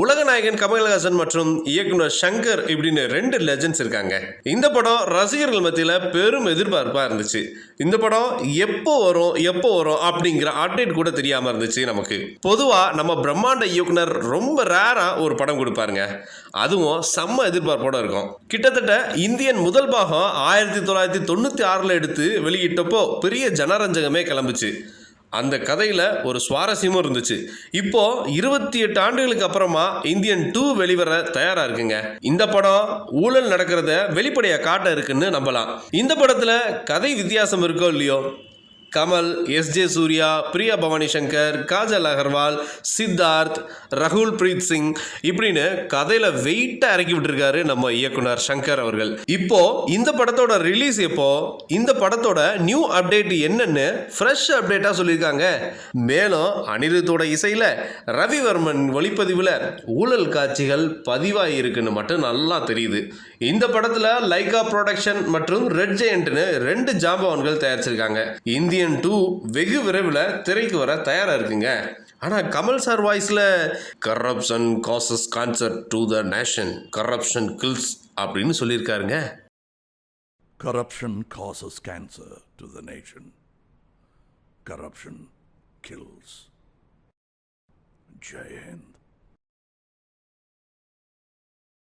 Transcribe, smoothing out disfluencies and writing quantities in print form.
உலகநாயகன் கமல்ஹாசன் மற்றும் இயக்குனர் சங்கர் இப்படின்னு ரெண்டு லெஜண்ட்ஸ் இருக்காங்க. இந்த படம் ரசிகர்கள் மத்தியில் பெரும் எதிர்பார்ப்பாக இருந்துச்சு. இந்த படம் எப்போ வரும் அப்படிங்கிற அப்டேட் கூட தெரியாமல் இருந்துச்சு நமக்கு. பொதுவாக நம்ம பிரம்மாண்ட இயக்குனர் ரொம்ப ரேராக ஒரு படம் கொடுப்பாருங்க. அதுவும் செம்ம எதிர்பார்ப்போட இருக்கும். கிட்டத்தட்ட இந்தியன் முதல் பாகம் 1996 எடுத்து வெளியிட்டப்போ பெரிய ஜனரஞ்சகமே கிளம்புச்சு. அந்த கதையில் ஒரு சுவாரஸ்யமும் இருந்துச்சு. இப்போ 28 ஆண்டுகளுக்கு அப்புறமா இந்தியன் 2 வெளிவர தயாரா இருக்குங்க. இந்த படம் ஊழல் நடக்கிறத வெளிப்படையா காட்ட இருக்குன்னு நம்பலாம். இந்த படத்துல கதை வித்தியாசம் இருக்கோ இல்லையோ, கமல், எஸ்.ஜே. சூர்யா, பிரியா பவானி சங்கர், காஜல் அகர்வால், சித்தார்த், ரகுல் பிரீத் சிங் இப்படின்னு கதையில வெயிட்டா இறக்கி விட்டுருக்காரு நம்ம இயக்குனர் சங்கர் அவர்கள். இப்போ இந்த படத்தோட ரிலீஸ் எப்போ, இந்த படத்தோட நியூ அப்டேட் என்னன்னு ஃப்ரெஷ் அப்டேட்டா சொல்லியிருக்காங்க. மேலும் அனிருத்தோட இசையில ரவிவர்மன் ஒளிப்பதிவுல ஊழல் காட்சிகள் பதிவாகி இருக்குன்னு மட்டும் நல்லா தெரியுது. இந்த படத்துல லைகா ப்ரொடக்ஷன் மற்றும் ரெட் ஜெயண்ட்னு 2 ஜாம்பவான்கள் தயாரிச்சிருக்காங்க. இந்தியன் 2 வெகு விரைவில் திரைக்கு வர தயாரா இருக்குங்க. ஆனா கமல் சார் வாய்ஸ்ல corruption causes cancer to the nation, corruption kills அப்படின்னு சொல்லியிருக்காருங்க. Corruption causes cancer to the nation. Corruption kills. Jai Hind.